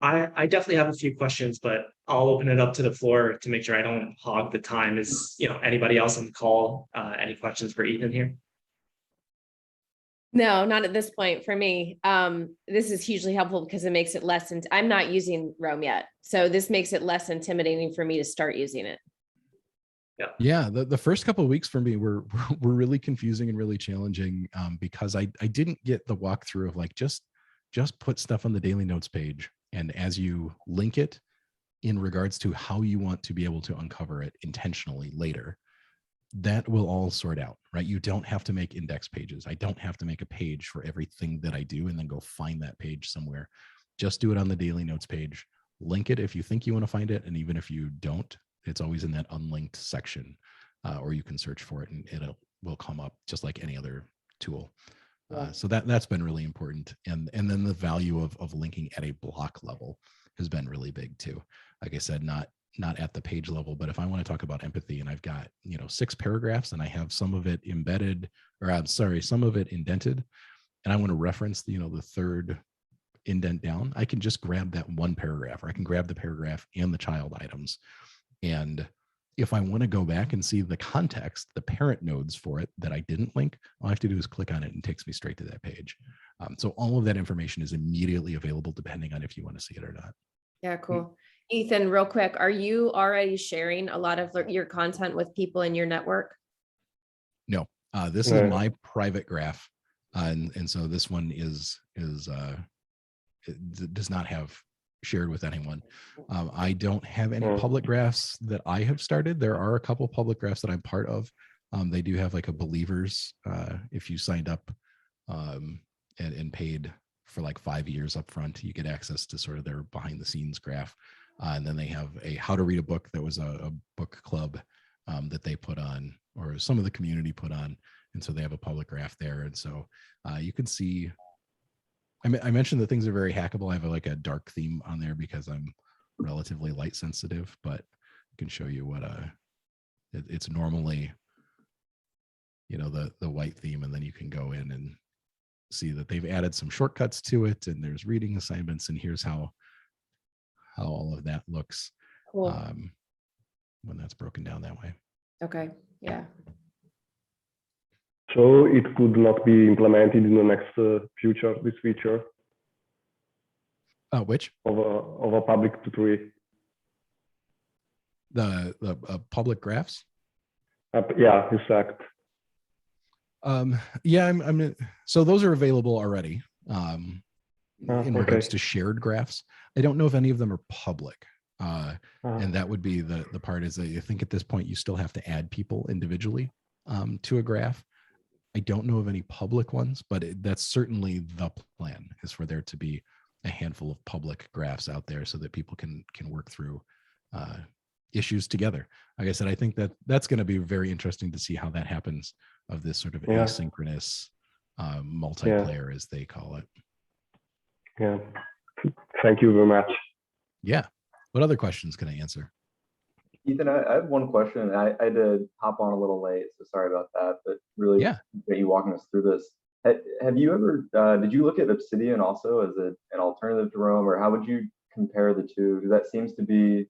I definitely have a few questions, but I'll open it up to the floor to make sure I don't hog the time. Is anybody else on the call? Any questions for Ethan here? No, not at this point for me. This is hugely helpful because it makes it less, I'm not using Roam yet. So this makes it less intimidating for me to start using it. Yeah. The first couple of weeks for me were really confusing and really challenging because I didn't get the walkthrough of like, just put stuff on the daily notes page. And as you link it in regards to how you want to be able to uncover it intentionally later, that will all sort out, right? You don't have to make index pages. I don't have to make a page for everything that I do and then go find that page somewhere. Just do it on the daily notes page, link it if you think you want to find it. And even if you don't, it's always in that unlinked section, or you can search for it and it will come up just like any other tool. So that's been really important. And then the value of linking at a block level has been really big too. Like I said, not at the page level, but if I want to talk about empathy and I've got, 6 paragraphs and I have some of it embedded, or I'm sorry, some of it indented, and I want to reference, the third indent down, I can just grab that one paragraph, or I can grab the paragraph and the child items. And if I want to go back and see the context, the parent nodes for it that I didn't link, all I have to do is click on it and it takes me straight to that page. So all of that information is immediately available depending on if you want to see it or not. Yeah, cool. Ethan, real quick, are you already sharing a lot of your content with people in your network? No, this is my private graph. And so this one is it does not have shared with anyone. I don't have any public graphs that I have started. There are a couple public graphs that I'm part of. They do have like a believers. If you signed up and paid for like 5 years up front, you get access to sort of their behind the scenes graph. And then they have a how to read a book that was a book club that they put on, or some of the community put on. And so they have a public graph there. And so you can see, I mentioned that things are very hackable. I have like a dark theme on there because I'm relatively light sensitive, but I can show you what it's normally, the white theme, and then you can go in and see that they've added some shortcuts to it, and there's reading assignments, and here's how all of that looks Cool. when that's broken down that way. Okay. Yeah. So it could not be implemented in the next future, this feature Which? of a public tutoring. The public graphs? Yeah, exact. Yeah, so those are available already in regards Okay. to shared graphs. I don't know if any of them are public. And that would be the part is that I think at this point you still have to add people individually to a graph. I don't know of any public ones, but that's certainly the plan, is for there to be a handful of public graphs out there so that people can work through issues together. Like I said, I think that's going to be very interesting to see how that happens, of this sort of asynchronous multiplayer, as they call it. Yeah. Thank you very much. Yeah. What other questions can I answer? Ethan, I have one question. I had to hop on a little late, so sorry about that. But really, appreciate you walking us through this. Have you ever? Did you look at Obsidian also as an alternative to Roam, or how would you compare the two? Because that seems to be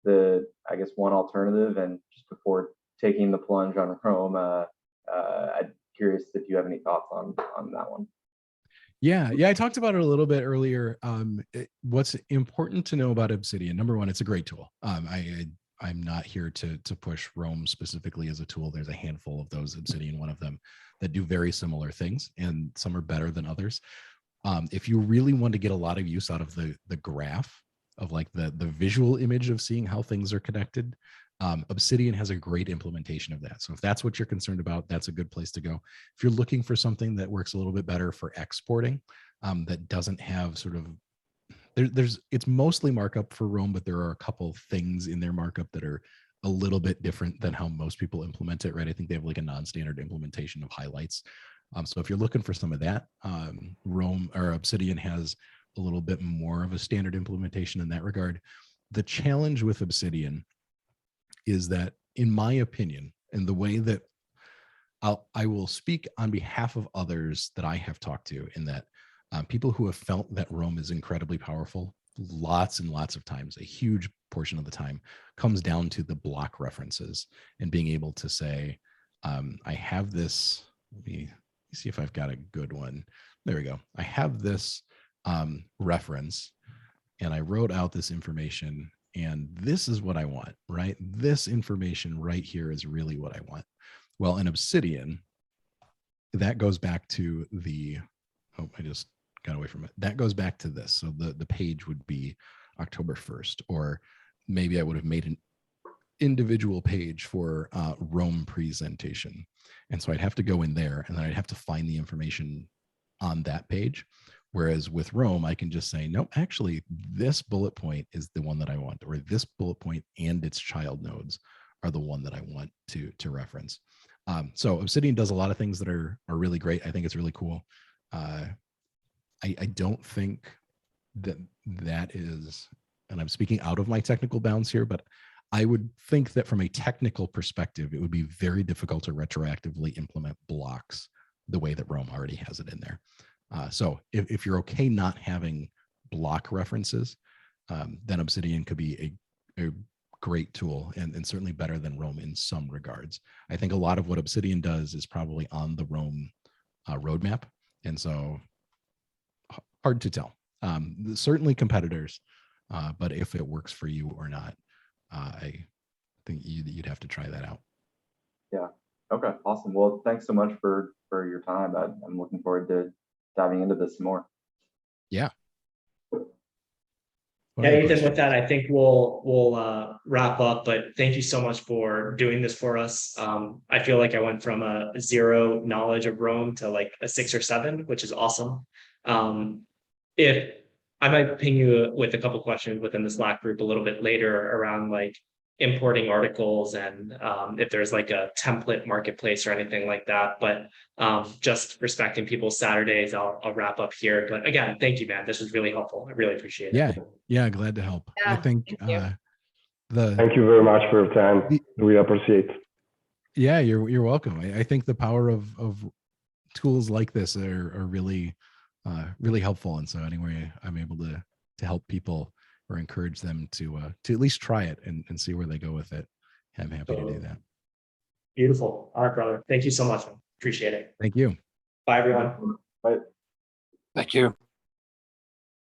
I guess, one alternative. And just before taking the plunge on Roam, I'm curious if you have any thoughts on that one. Yeah, I talked about it a little bit earlier. What's important to know about Obsidian? Number one, it's a great tool. I'm not here to push Roam specifically as a tool. There's a handful of those, Obsidian one of them, that do very similar things, and some are better than others. If you really want to get a lot of use out of the graph, of like the visual image of seeing how things are connected, Obsidian has a great implementation of that. So if that's what you're concerned about, that's a good place to go. If you're looking for something that works a little bit better for exporting, that doesn't have sort of, it's mostly markup for Roam, but there are a couple things in their markup that are a little bit different than how most people implement it, right? I think they have like a non-standard implementation of highlights. So if you're looking for some of that, Roam or Obsidian has a little bit more of a standard implementation in that regard. The challenge with Obsidian is that, in my opinion, and the way that I will speak on behalf of others that I have talked to, in that people who have felt that Roam is incredibly powerful, lots and lots of times, a huge portion of the time, comes down to the block references and being able to say, I have this, let me see if I've got a good one. There we go. I have this reference, and I wrote out this information, and this is what I want, right? This information right here is really what I want. Well, in Obsidian, that goes back to I just got away from it. That goes back to this. So the page would be October 1st, or maybe I would have made an individual page for Roam presentation. And so I'd have to go in there, and then I'd have to find the information on that page. Whereas with Roam, I can just say, nope, actually, this bullet point is the one that I want, or this bullet point and its child nodes are the one that I want to reference. So Obsidian does a lot of things that are really great. I think it's really cool. I don't think that is, and I'm speaking out of my technical bounds here, but I would think that from a technical perspective, it would be very difficult to retroactively implement blocks the way that Roam already has it in there. So if you're okay not having block references, then Obsidian could be a great tool, and certainly better than Roam in some regards. I think a lot of what Obsidian does is probably on the Roam roadmap, and so hard to tell. Certainly competitors, but if it works for you or not, I think you'd have to try that out. Yeah. Okay. Awesome. Well, thanks so much for your time. I'm looking forward to diving into this some more. Yeah. Yeah, Ethan, with that, I think we'll wrap up, but thank you so much for doing this for us. I feel like I went from a zero knowledge of Rome to like a 6 or 7, which is awesome. If I might ping you with a couple questions within the Slack group a little bit later around like importing articles and if there's like a template marketplace or anything like that. But just respecting people's Saturdays, I'll wrap up here. But again, thank you, man. This was really helpful. I really appreciate it. Yeah, glad to help. Yeah, I think Thank you very much for your time. We appreciate. Yeah, you're welcome. I think the power of tools like this are really really helpful, and so anyway I'm able to help people or encourage them to at least try it and see where they go with it. I'm happy to do that. Beautiful. All right, brother. Thank you so much. Appreciate it. Thank you. Bye, everyone. Bye. Thank you.